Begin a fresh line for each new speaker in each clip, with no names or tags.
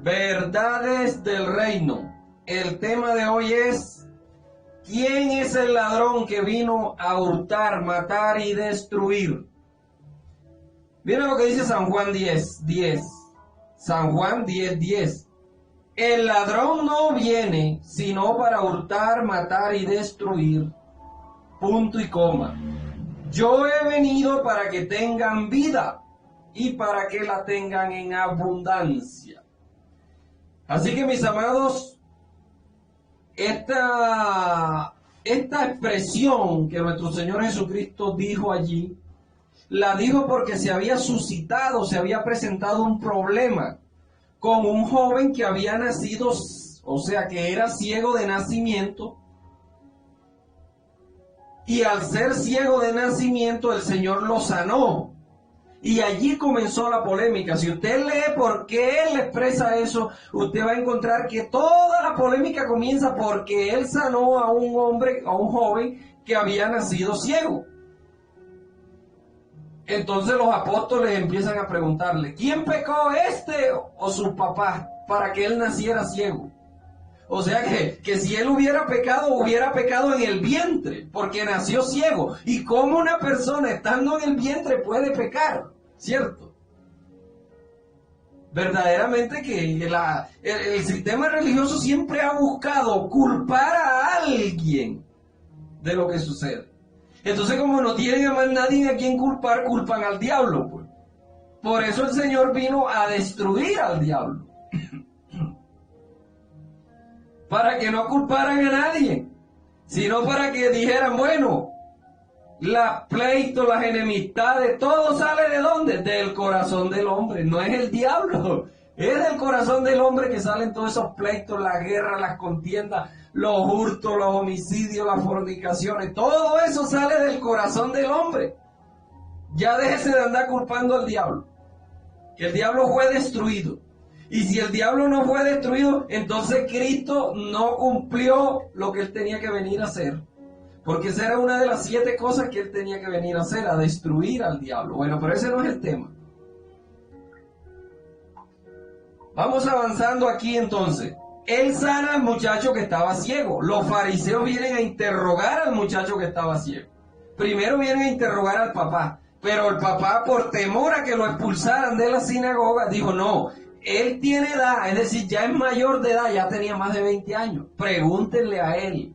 Verdades del reino. El tema de hoy es: ¿quién es el ladrón que vino a hurtar, matar y destruir? Miren lo que dice San Juan 10:10. San Juan 10:10. El ladrón no viene sino para hurtar, matar y destruir. Punto y coma. Yo he venido para que tengan vida y para que la tengan en abundancia. Así que, mis amados, esta expresión que nuestro Señor Jesucristo dijo allí, la dijo porque se había suscitado, se había presentado un problema con un joven que había nacido, o sea, que era ciego de nacimiento. Y al ser ciego de nacimiento, el Señor lo sanó. Y allí comenzó la polémica. Si usted lee por qué él expresa eso, usted va a encontrar que toda la polémica comienza porque él sanó a un hombre, a un joven que había nacido ciego. Entonces los apóstoles empiezan a preguntarle: ¿quién pecó, este o su papá, para que él naciera ciego? O sea que si él hubiera pecado en el vientre, porque nació ciego. ¿Y cómo una persona estando en el vientre puede pecar? ¿Cierto? Verdaderamente que el sistema religioso siempre ha buscado culpar a alguien de lo que sucede. Entonces, como no tienen a más nadie a quien culpar, culpan al diablo, pues. Por eso el Señor vino a destruir al diablo. Para que no culparan a nadie, sino para que dijeran: bueno, la pleito, las enemistades, todo sale ¿de dónde? Del corazón del hombre. No es el diablo, es del corazón del hombre que salen todos esos pleitos, las guerras, las contiendas, los hurtos, los homicidios, las fornicaciones. Todo eso sale del corazón del hombre. Ya déjese de andar culpando al diablo, que el diablo fue destruido. Y si el diablo no fue destruido, entonces Cristo no cumplió lo que él tenía que venir a hacer. Porque esa era una de las 7 cosas que él tenía que venir a hacer, a destruir al diablo. Bueno, pero ese no es el tema. Vamos avanzando aquí entonces. Él sana al muchacho que estaba ciego. Los fariseos vienen a interrogar al muchacho que estaba ciego. Primero vienen a interrogar al papá. Pero el papá, por temor a que lo expulsaran de la sinagoga, dijo: no, él tiene edad, es decir, ya es mayor de edad, ya tenía más de 20 años. Pregúntenle a él.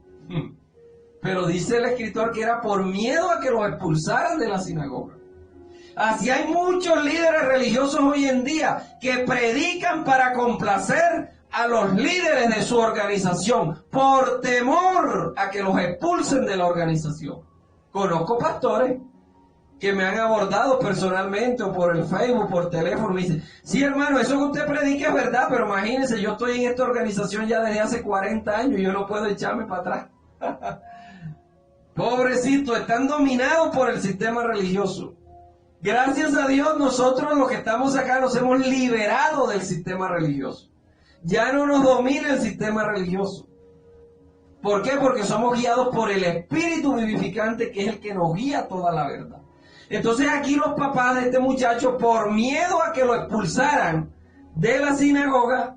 Pero dice el escritor que era por miedo a que los expulsaran de la sinagoga. Así hay muchos líderes religiosos hoy en día que predican para complacer a los líderes de su organización, por temor a que los expulsen de la organización. Conozco pastores que me han abordado personalmente o por el Facebook, por teléfono, me dicen: sí, hermano, eso que usted predica es verdad, pero imagínese, yo estoy en esta organización ya desde hace 40 años y yo no puedo echarme para atrás. Pobrecito, están dominados por el sistema religioso. Gracias a Dios, nosotros los que estamos acá nos hemos liberado del sistema religioso. Ya no nos domina el sistema religioso. ¿Por qué? Porque somos guiados por el Espíritu vivificante, que es el que nos guía a toda la verdad. Entonces aquí los papás de este muchacho, por miedo a que lo expulsaran de la sinagoga,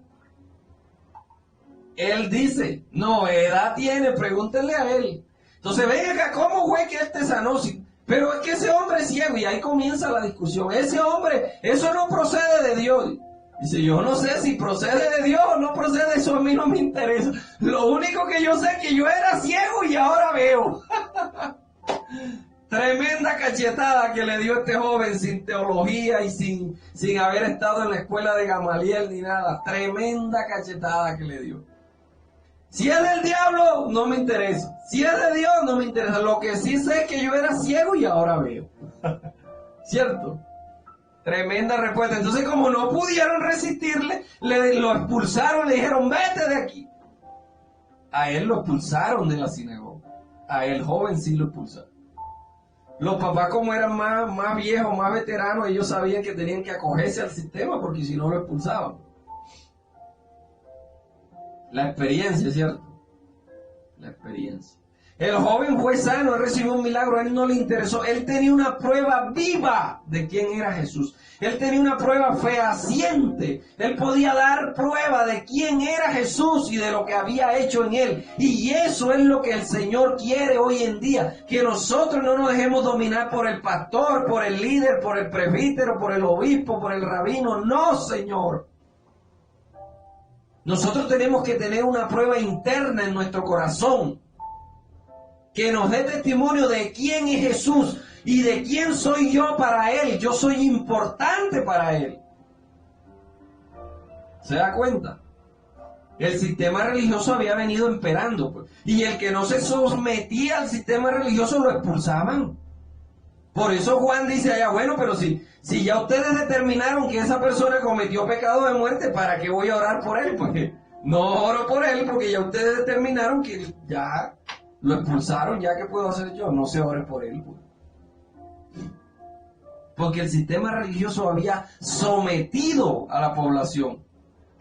él dice: no, edad tiene, pregúntenle a él. Entonces, ven acá, ¿cómo fue que él te sanó? Pero es que ese hombre es ciego, y ahí comienza la discusión. Ese hombre, eso no procede de Dios. Dice: yo no sé si procede de Dios o no procede, eso a mí no me interesa. Lo único que yo sé es que yo era ciego y ahora veo. Tremenda cachetada que le dio este joven, sin teología y sin haber estado en la escuela de Gamaliel ni nada. Tremenda cachetada que le dio. Si es del diablo, no me interesa. Si es de Dios, no me interesa. Lo que sí sé es que yo era ciego y ahora veo. ¿Cierto? Tremenda respuesta. Entonces, como no pudieron resistirle, lo expulsaron, le dijeron: vete de aquí. A él lo expulsaron de la sinagoga. A el joven sí lo expulsaron. Los papás, como eran más viejos, más veteranos, ellos sabían que tenían que acogerse al sistema, porque si no lo expulsaban. La experiencia, ¿cierto? La experiencia. El joven fue sano, él recibió un milagro, a él no le interesó. Él tenía una prueba viva de quién era Jesús. Él tenía una prueba fehaciente. Él podía dar prueba de quién era Jesús y de lo que había hecho en él. Y eso es lo que el Señor quiere hoy en día. Que nosotros no nos dejemos dominar por el pastor, por el líder, por el presbítero, por el obispo, por el rabino. No, Señor. Nosotros tenemos que tener una prueba interna en nuestro corazón que nos dé testimonio de quién es Jesús y de quién soy yo para Él. Yo soy importante para Él. ¿Se da cuenta? El sistema religioso había venido imperando, pues, y el que no se sometía al sistema religioso lo expulsaban. Por eso Juan dice allá, bueno, pero si ya ustedes determinaron que esa persona cometió pecado de muerte, ¿para qué voy a orar por él? Porque no oro por él, porque ya ustedes determinaron que ya lo expulsaron. ¿Ya qué puedo hacer yo? No se ore por él, pues. Porque el sistema religioso había sometido a la población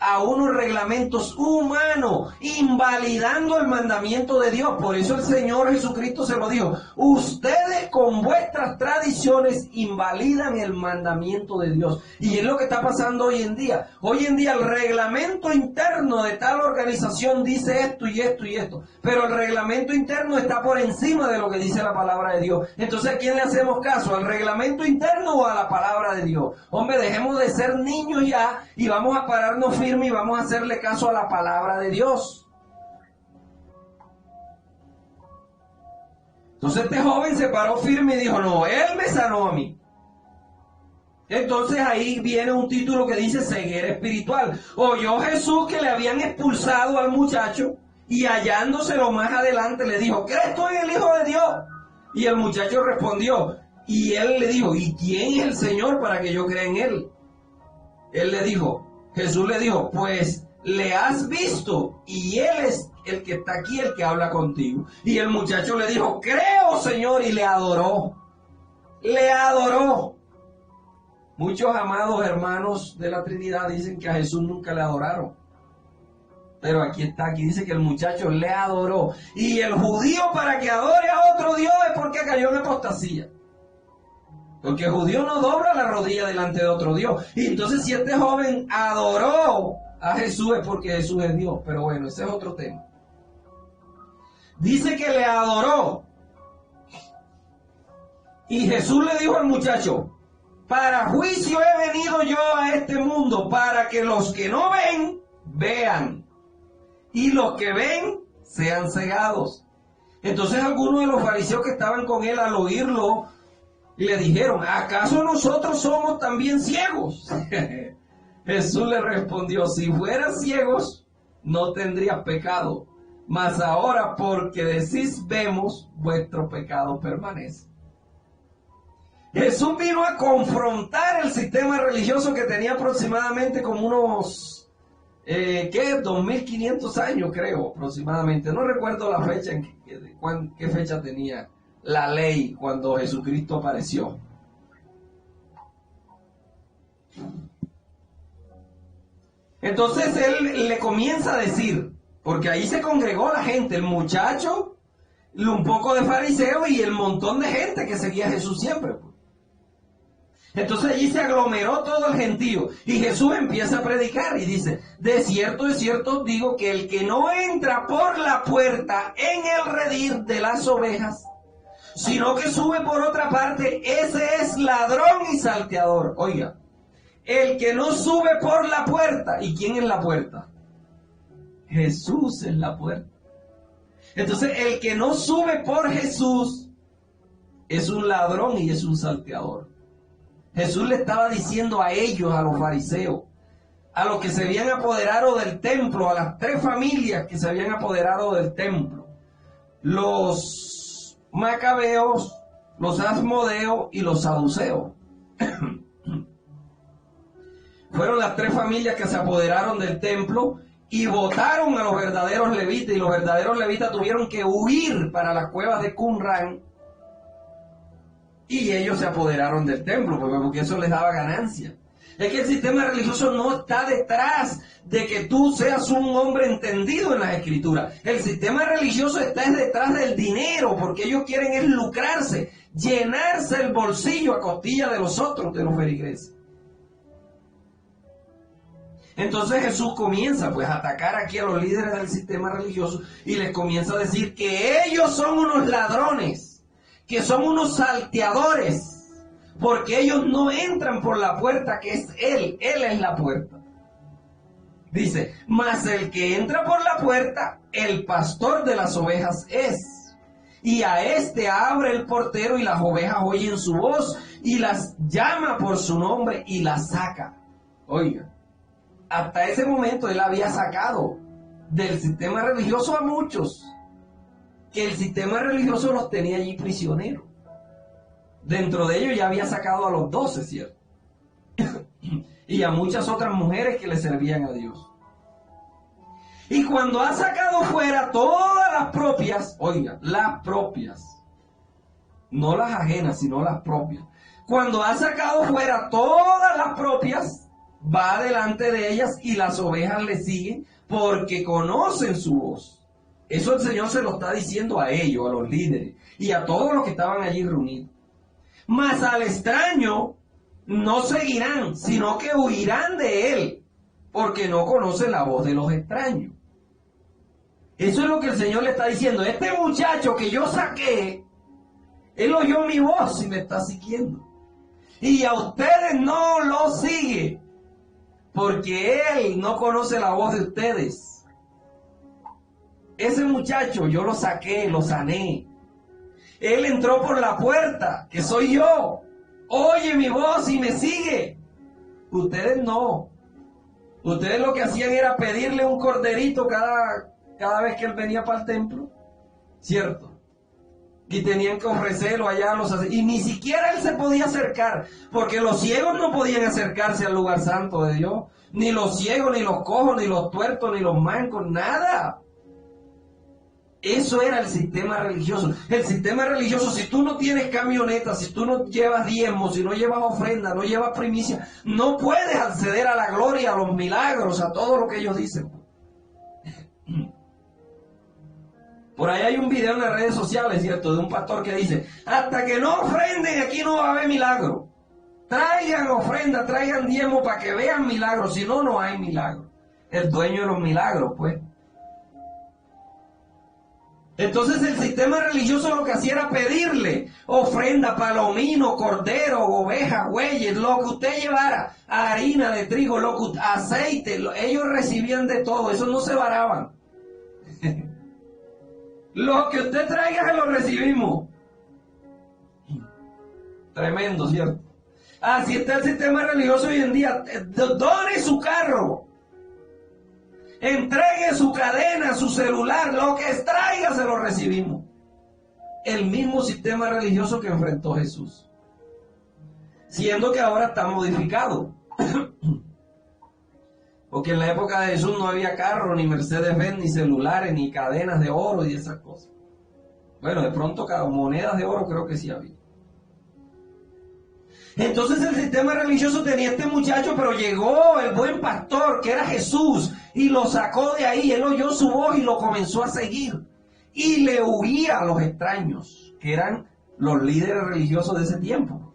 a unos reglamentos humanos, invalidando el mandamiento de Dios. Por eso el Señor Jesucristo se lo dijo: ustedes con vuestras tradiciones invalidan el mandamiento de Dios. Y es lo que está pasando hoy en día. Hoy en día el reglamento interno de tal organización dice esto y esto y esto, pero el reglamento interno está por encima de lo que dice la palabra de Dios. Entonces, ¿a quién le hacemos caso? ¿Al reglamento interno o a la palabra de Dios? Hombre, dejemos de ser niños ya y vamos a pararnos firmes y vamos a hacerle caso a la palabra de Dios. Entonces este joven se paró firme y dijo: no, él me sanó a mí. Entonces ahí viene un título que dice ceguera espiritual. Oyó Jesús que le habían expulsado al muchacho y hallándoselo más adelante le dijo: ¿crees tú en el Hijo de Dios? Y el muchacho respondió, y él le dijo: ¿y quién es el Señor para que yo crea en él? Jesús le dijo: pues le has visto y él es el que está aquí, el que habla contigo. Y el muchacho le dijo: creo, Señor, y le adoró. Le adoró. Muchos amados hermanos de la Trinidad dicen que a Jesús nunca le adoraron. Pero aquí dice que el muchacho le adoró. Y el judío, para que adore a otro Dios, es porque cayó en apostasía. Porque el judío no dobla la rodilla delante de otro Dios. Y entonces, si este joven adoró a Jesús, es porque Jesús es Dios. Pero bueno, ese es otro tema. Dice que le adoró. Y Jesús le dijo al muchacho: para juicio he venido yo a este mundo, para que los que no ven, vean, y los que ven, sean cegados. Entonces algunos de los fariseos que estaban con él, al oírlo, le dijeron: ¿acaso nosotros somos también ciegos? Jesús le respondió: si fueras ciegos, no tendrías pecado, mas ahora porque decís vemos, vuestro pecado permanece. Jesús vino a confrontar el sistema religioso que tenía aproximadamente como unos, 2500 años, creo, aproximadamente. No recuerdo la fecha, qué fecha tenía la ley cuando Jesucristo apareció. Entonces él le comienza a decir, porque ahí se congregó la gente, el muchacho, un poco de fariseos y el montón de gente que seguía a Jesús siempre. Entonces allí se aglomeró todo el gentío y Jesús empieza a predicar y dice: de cierto os digo que el que no entra por la puerta en el redil de las ovejas, sino que sube por otra parte, ese es ladrón y salteador. Oiga, el que no sube por la puerta. ¿Y quién es la puerta? Jesús es la puerta. Entonces el que no sube por Jesús es un ladrón y es un salteador. Jesús le estaba diciendo a ellos, a los fariseos, a los que se habían apoderado del templo, a las 3 familias que se habían apoderado del templo: los macabeos, los asmodeos y los saduceos. Fueron las 3 familias que se apoderaron del templo y votaron a los verdaderos levitas, y los verdaderos levitas tuvieron que huir para las cuevas de Qumran, y ellos se apoderaron del templo porque eso les daba ganancia. Es que el sistema religioso no está detrás de que tú seas un hombre entendido en las escrituras. El sistema religioso está detrás del dinero, porque ellos quieren es lucrarse, llenarse el bolsillo a costilla de los otros, de los feligreses. Entonces Jesús comienza pues a atacar aquí a los líderes del sistema religioso y les comienza a decir que ellos son unos ladrones, que son unos salteadores, porque ellos no entran por la puerta que es Él es la puerta. Dice, mas el que entra por la puerta, el pastor de las ovejas es. Y a este abre el portero y las ovejas oyen su voz y las llama por su nombre y las saca. Oiga, hasta ese momento Él había sacado del sistema religioso a muchos, que el sistema religioso los tenía allí prisioneros. Dentro de ellos ya había sacado a los 12, ¿cierto? Y a muchas otras mujeres que le servían a Dios. Y cuando ha sacado fuera todas las propias, oiga, las propias, no las ajenas, sino las propias. Cuando ha sacado fuera todas las propias, va delante de ellas y las ovejas le siguen porque conocen su voz. Eso el Señor se lo está diciendo a ellos, a los líderes y a todos los que estaban allí reunidos. Mas al extraño no seguirán, sino que huirán de él, porque no conocen la voz de los extraños. Eso es lo que el Señor le está diciendo. Este muchacho que yo saqué, él oyó mi voz y me está siguiendo. Y a ustedes no lo sigue, porque él no conoce la voz de ustedes. Ese muchacho yo lo saqué, lo sané. Él entró por la puerta, que soy yo. Oye mi voz y me sigue. Ustedes no. Ustedes lo que hacían era pedirle un corderito cada vez que él venía para el templo. ¿Cierto? Y tenían que ofrecerlo allá a los sacerdotes. Y ni siquiera él se podía acercar, porque los ciegos no podían acercarse al lugar santo de Dios. Ni los ciegos, ni los cojos, ni los tuertos, ni los mancos, nada. Eso era el sistema religioso. El sistema religioso, si tú no tienes camioneta, si tú no llevas diezmos, si no llevas ofrenda, no llevas primicia, no puedes acceder a la gloria, a los milagros, a todo lo que ellos dicen. Por ahí hay un video en las redes sociales, ¿cierto? De un pastor que dice, hasta que no ofrenden aquí no va a haber milagro. Traigan ofrenda, traigan diezmo para que vean milagros, si no, no hay milagro. El dueño de los milagros, pues. Entonces el sistema religioso lo que hacía era pedirle ofrenda, palomino, cordero, ovejas, bueyes, lo que usted llevara, harina de trigo, aceite, ellos recibían de todo, eso no se varaban. Lo que usted traiga se lo recibimos. Tremendo, ¿cierto? Así está el sistema religioso hoy en día. Done su carro. Entregue su cadena, su celular, lo que traiga se lo recibimos. El mismo sistema religioso que enfrentó Jesús. Siendo que ahora está modificado. Porque en la época de Jesús no había carro, ni Mercedes-Benz, ni celulares, ni cadenas de oro y esas cosas. Bueno, de pronto monedas de oro creo que sí había. Entonces el sistema religioso tenía este muchacho, pero llegó el buen pastor, que era Jesús, y lo sacó de ahí. Él oyó su voz y lo comenzó a seguir. Y le huía a los extraños, que eran los líderes religiosos de ese tiempo.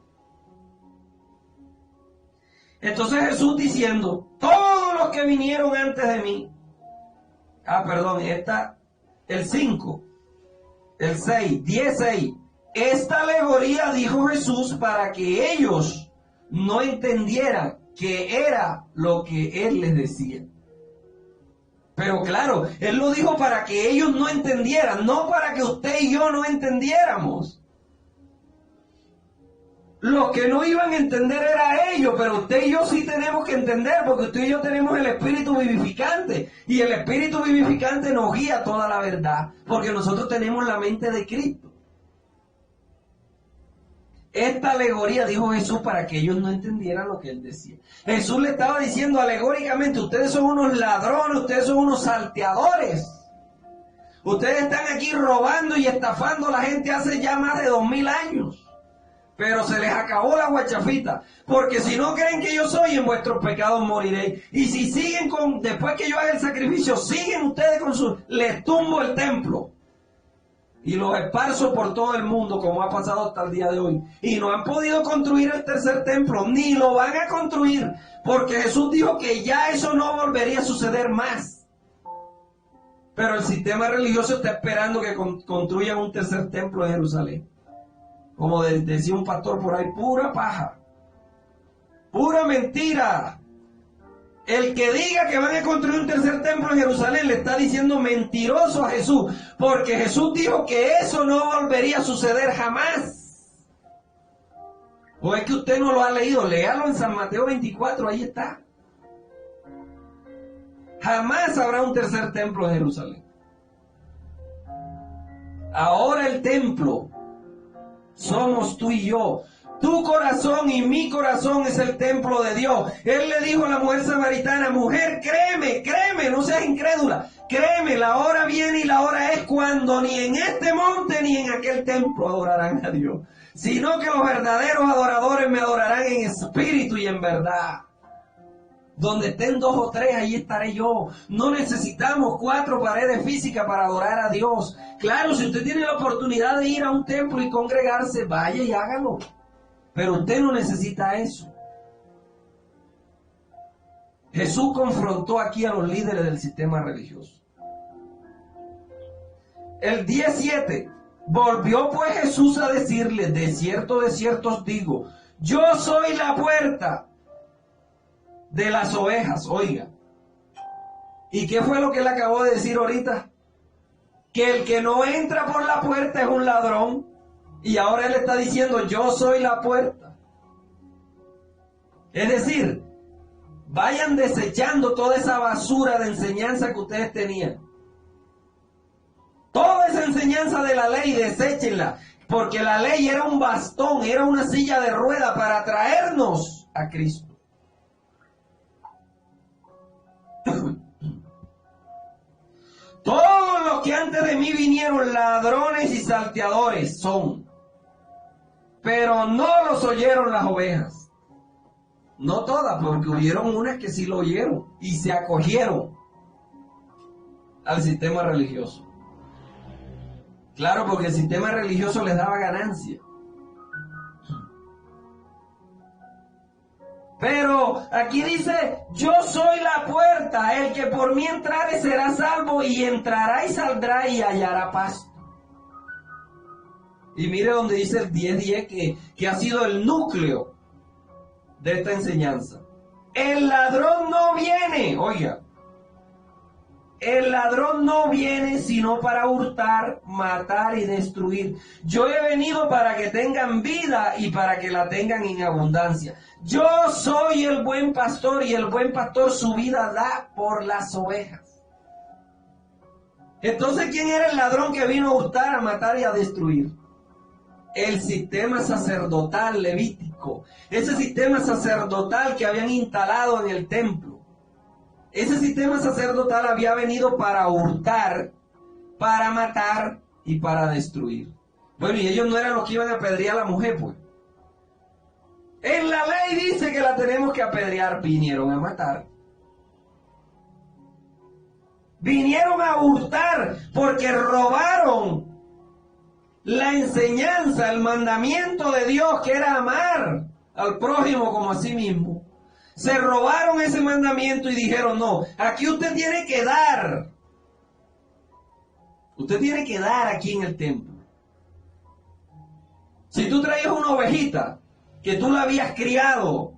Entonces Jesús diciendo, todos los que vinieron antes de mí, el 5, el 6, 16, esta alegoría dijo Jesús para que ellos no entendieran que era lo que Él les decía. Pero claro, Él lo dijo para que ellos no entendieran, no para que usted y yo no entendiéramos. Los que no iban a entender era ellos, pero usted y yo sí tenemos que entender, porque usted y yo tenemos el Espíritu vivificante, y el Espíritu vivificante nos guía toda la verdad, porque nosotros tenemos la mente de Cristo. Esta alegoría dijo Jesús para que ellos no entendieran lo que Él decía. Jesús le estaba diciendo alegóricamente, ustedes son unos ladrones, ustedes son unos salteadores. Ustedes están aquí robando y estafando a la gente hace ya más de 2000 años. Pero se les acabó la guachafita. Porque si no creen que yo soy, en vuestros pecados moriréis. Y si siguen después que yo haga el sacrificio, siguen ustedes les tumbo el templo. Y los esparzo por todo el mundo, como ha pasado hasta el día de hoy. Y no han podido construir el tercer templo, ni lo van a construir. Porque Jesús dijo que ya eso no volvería a suceder más. Pero el sistema religioso está esperando que construyan un tercer templo en Jerusalén. Como decía un pastor por ahí, pura paja, pura mentira. El que diga que van a construir un tercer templo en Jerusalén le está diciendo mentiroso a Jesús, porque Jesús dijo que eso no volvería a suceder jamás. ¿O es que usted no lo ha leído? Léalo en San Mateo 24, ahí está. Jamás habrá un tercer templo en Jerusalén. Ahora el templo somos tú y yo. Tu corazón y mi corazón es el templo de Dios. Él le dijo a la mujer samaritana, mujer, créeme, no seas incrédula. Créeme, la hora viene y la hora es cuando ni en este monte ni en aquel templo adorarán a Dios. Sino que los verdaderos adoradores me adorarán en espíritu y en verdad. Donde estén 2 o 3, ahí estaré yo. No necesitamos 4 paredes físicas para adorar a Dios. Claro, si usted tiene la oportunidad de ir a un templo y congregarse, vaya y hágalo. Pero usted no necesita eso. Jesús confrontó aquí a los líderes del sistema religioso. El 17. Volvió pues Jesús a decirles, de cierto os digo, yo soy la puerta de las ovejas, oiga. ¿Y qué fue lo que él acabó de decir ahorita? Que el que no entra por la puerta es un ladrón. Y ahora él está diciendo, yo soy la puerta. Es decir, vayan desechando toda esa basura de enseñanza que ustedes tenían. Toda esa enseñanza de la ley, deséchenla. Porque la ley era un bastón, era una silla de rueda para traernos a Cristo. Todos los que antes de mí vinieron ladrones y salteadores son, pero no los oyeron las ovejas. No todas, porque hubieron unas que sí lo oyeron y se acogieron al sistema religioso. Claro, porque el sistema religioso les daba ganancia. Pero aquí dice, yo soy la puerta, el que por mí entrare será salvo, y entrará y saldrá y hallará pasto. Y mire donde dice el 10:10 que ha sido el núcleo de esta enseñanza. El ladrón no viene, oiga, el ladrón no viene sino para hurtar, matar y destruir. Yo he venido para que tengan vida y para que la tengan en abundancia. Yo soy el buen pastor y el buen pastor su vida da por las ovejas. Entonces, ¿quién era el ladrón que vino a hurtar, a matar y a destruir? El sistema sacerdotal levítico. Ese sistema sacerdotal que habían instalado en el templo. Ese sistema sacerdotal había venido para hurtar, para matar y para destruir. Bueno, y ellos no eran los que iban a apedrear a la mujer, pues. En la ley dice que la tenemos que apedrear. Vinieron a matar. Vinieron a hurtar porque robaron la enseñanza, el mandamiento de Dios, que era amar al prójimo como a sí mismo. Se robaron ese mandamiento y dijeron, no, aquí usted tiene que dar. Usted tiene que dar aquí en el templo. Si tú traías una ovejita, que tú la habías criado,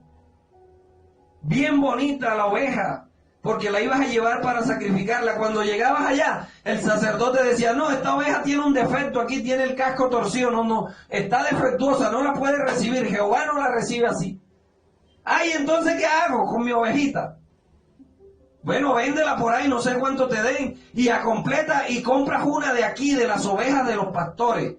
bien bonita la oveja, porque la ibas a llevar para sacrificarla, cuando llegabas allá, el sacerdote decía, no, esta oveja tiene un defecto, aquí tiene el casco torcido, no, está defectuosa, no la puede recibir, Jehová no la recibe así. Ay, entonces, ¿qué hago con mi ovejita? Bueno, véndela por ahí, no sé cuánto te den, y a completa, y compras una de aquí, de las ovejas de los pastores.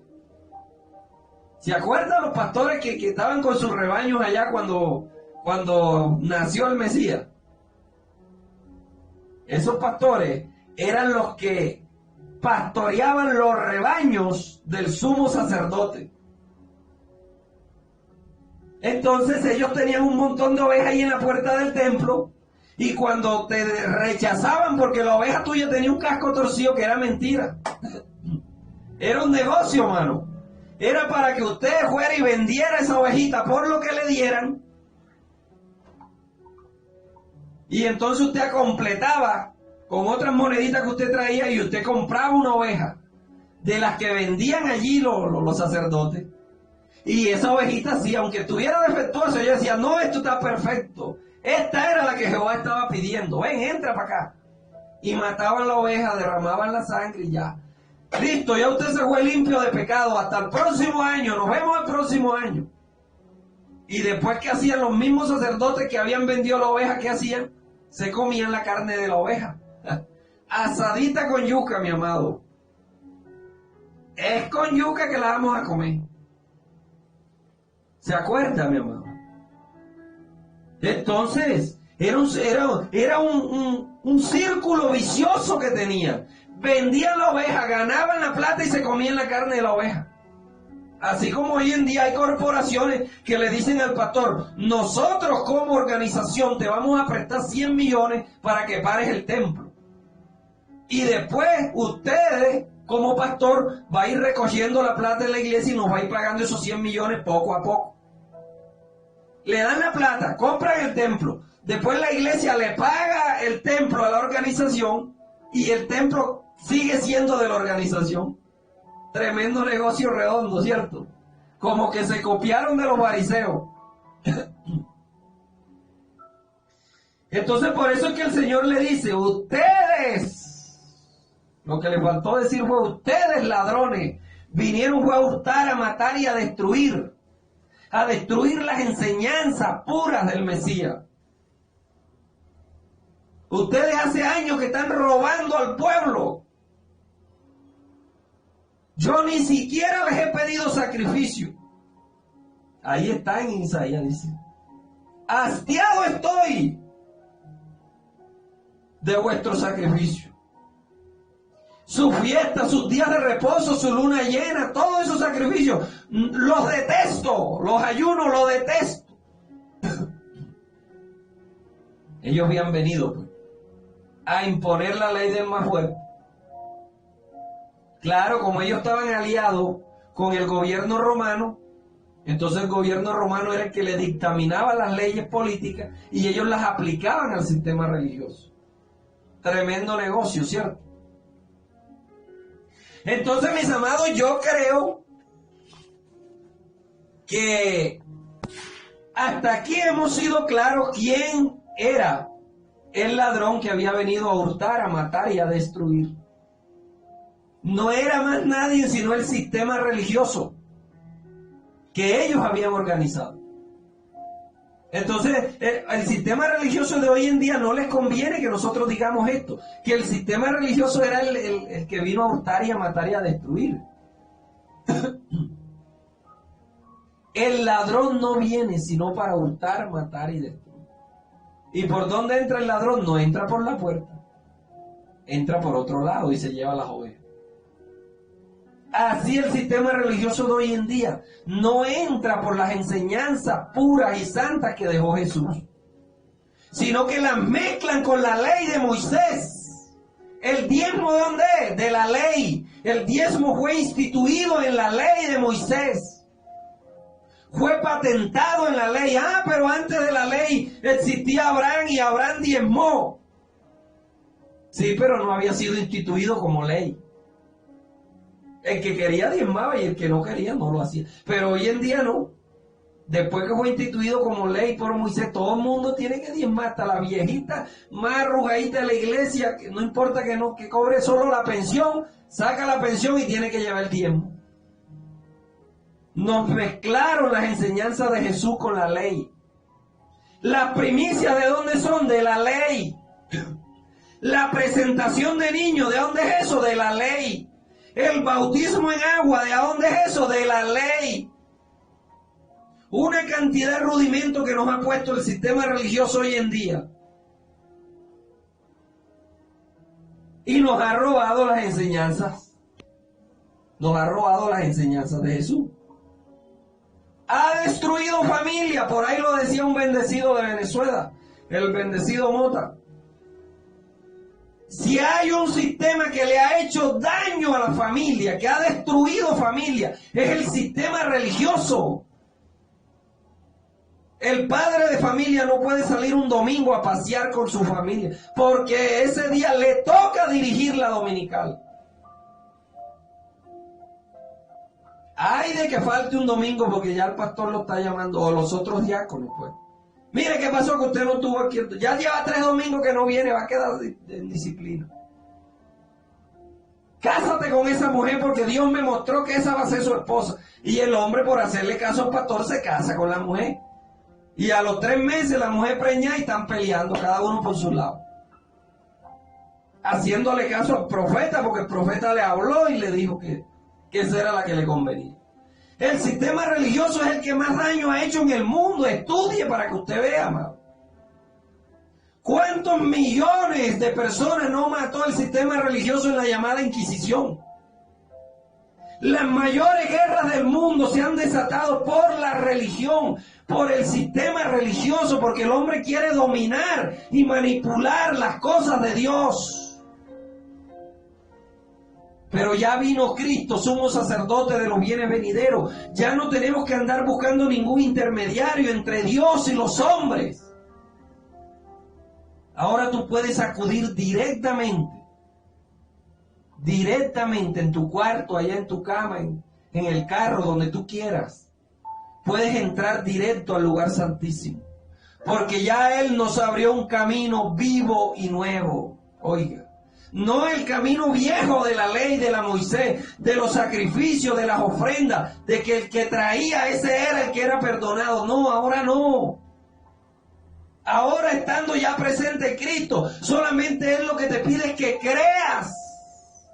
¿Se acuerdan los pastores que estaban con sus rebaños allá cuando nació el Mesías? Esos pastores eran los que pastoreaban los rebaños del sumo sacerdote. Entonces ellos tenían un montón de ovejas ahí en la puerta del templo, y cuando te rechazaban porque la oveja tuya tenía un casco torcido, que era mentira, era un negocio, mano. Era para que usted fuera y vendiera esa ovejita por lo que le dieran, y entonces usted completaba con otras moneditas que usted traía, y usted compraba una oveja de las que vendían allí los sacerdotes. Y esa ovejita, sí, aunque estuviera defectuosa, yo decía, no, esto está perfecto. Esta era la que Jehová estaba pidiendo. Ven, entra para acá. Y mataban la oveja, derramaban la sangre y ya. Listo, ya usted se fue limpio de pecado. Hasta el próximo año, nos vemos el próximo año. Y después, ¿qué hacían los mismos sacerdotes que habían vendido la oveja? ¿Qué hacían? Se comían la carne de la oveja. Asadita con yuca, mi amado. Es con yuca que la vamos a comer. ¿Se acuerda, mi amado? Entonces, era un círculo vicioso que tenían. Vendían la oveja, ganaban la plata y se comían la carne de la oveja. Así como hoy en día hay corporaciones que le dicen al pastor, nosotros como organización te vamos a prestar 100 millones para que pares el templo. Y después ustedes, como pastor, va a ir recogiendo la plata de la iglesia y nos va a ir pagando esos 100 millones poco a poco. Le dan la plata, compran el templo. Después la iglesia le paga el templo a la organización y el templo sigue siendo de la organización. Tremendo negocio redondo, ¿cierto? Como que se copiaron de los fariseos. Entonces por eso es que el Señor le dice, ustedes, lo que le faltó decir fue, ustedes ladrones, vinieron fue a hurtar, a matar y a destruir las enseñanzas puras del Mesías. Ustedes hace años que están robando al pueblo. Yo ni siquiera les he pedido sacrificio. Ahí está en Isaías, dice. Hastiado estoy de vuestro sacrificio. Sus fiestas, sus días de reposo, su luna llena, todos esos sacrificios, los detesto, los ayunos, los detesto. Ellos habían venido pues, a imponer la ley del más fuerte. Claro, como ellos estaban aliados con el gobierno romano, entonces el gobierno romano era el que le dictaminaba las leyes políticas y ellos las aplicaban al sistema religioso. Tremendo negocio, ¿cierto? Entonces, mis amados, yo creo que hasta aquí hemos sido claros quién era el ladrón que había venido a hurtar, a matar y a destruir. No era más nadie sino el sistema religioso que ellos habían organizado. Entonces, el sistema religioso de hoy en día no les conviene que nosotros digamos esto, que el sistema religioso era el que vino a hurtar y a matar y a destruir. El ladrón no viene sino para hurtar, matar y destruir. ¿Y por dónde entra el ladrón? No entra por la puerta, entra por otro lado y se lleva las ovejas. Así el sistema religioso de hoy en día no entra por las enseñanzas puras y santas que dejó Jesús, sino que las mezclan con la ley de Moisés. ¿El diezmo de dónde es? De la ley. El diezmo fue instituido en la ley de Moisés. Fue patentado en la ley. Ah, pero antes de la ley existía Abraham y Abraham diezmó. Sí, pero no había sido instituido como ley. El que quería diezmaba y el que no quería no lo hacía. Pero hoy en día no. Después que fue instituido como ley por Moisés, todo el mundo tiene que diezmar, hasta la viejita más arrugadita de la iglesia, que no importa que cobre solo la pensión, saca la pensión y tiene que llevar el diezmo. Nos mezclaron las enseñanzas de Jesús con la ley. Las primicias, ¿de dónde son? De la ley. La presentación de niños, ¿de dónde es eso? De la ley. El bautismo en agua, ¿de dónde es eso? De la ley. Una cantidad de rudimentos que nos ha puesto el sistema religioso hoy en día. Y nos ha robado las enseñanzas. Nos ha robado las enseñanzas de Jesús. Ha destruido destruido familia. Por ahí lo decía un bendecido de Venezuela, el bendecido Mota. Si hay un sistema que le ha hecho daño a la familia, que ha destruido familia, es el sistema religioso. El padre de familia no puede salir un domingo a pasear con su familia, porque ese día le toca dirigir la dominical. Ay de que falte un domingo porque ya el pastor lo está llamando, o los otros diáconos, pues. Mire qué pasó que usted no estuvo aquí. Ya lleva 3 domingos que no viene, va a quedar en disciplina. Cásate con esa mujer porque Dios me mostró que esa va a ser su esposa. Y el hombre, por hacerle caso al pastor, se casa con la mujer. Y a los 3 meses la mujer preñada y están peleando cada uno por su lado. Haciéndole caso al profeta porque el profeta le habló y le dijo que esa era la que le convenía. El sistema religioso es el que más daño ha hecho en el mundo. Estudie para que usted vea, amado. ¿Cuántos millones de personas no mató el sistema religioso en la llamada Inquisición? Las mayores guerras del mundo se han desatado por la religión, por el sistema religioso, porque el hombre quiere dominar y manipular las cosas de Dios. Pero ya vino Cristo, sumo sacerdote de los bienes venideros. Ya no tenemos que andar buscando ningún intermediario entre Dios y los hombres. Ahora tú puedes acudir directamente en tu cuarto, allá en tu cama, en el carro, donde tú quieras. Puedes entrar directo al lugar santísimo. Porque ya Él nos abrió un camino vivo y nuevo. Oiga. No el camino viejo de la ley de la Moisés, de los sacrificios, de las ofrendas, de que el que traía ese era el que era perdonado. No, ahora no. Ahora estando ya presente Cristo, solamente Él lo que te pide es que creas.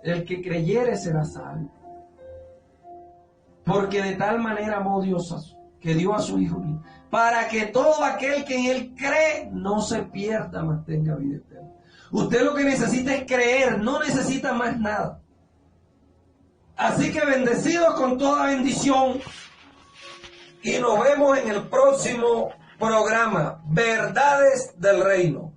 El que creyere será salvo. Porque de tal manera amó Dios que dio a su Hijo, para que todo aquel que en Él cree no se pierda, mas tenga vida eterna. Usted lo que necesita es creer, no necesita más nada. Así que bendecidos con toda bendición. Y nos vemos en el próximo programa, Verdades del Reino.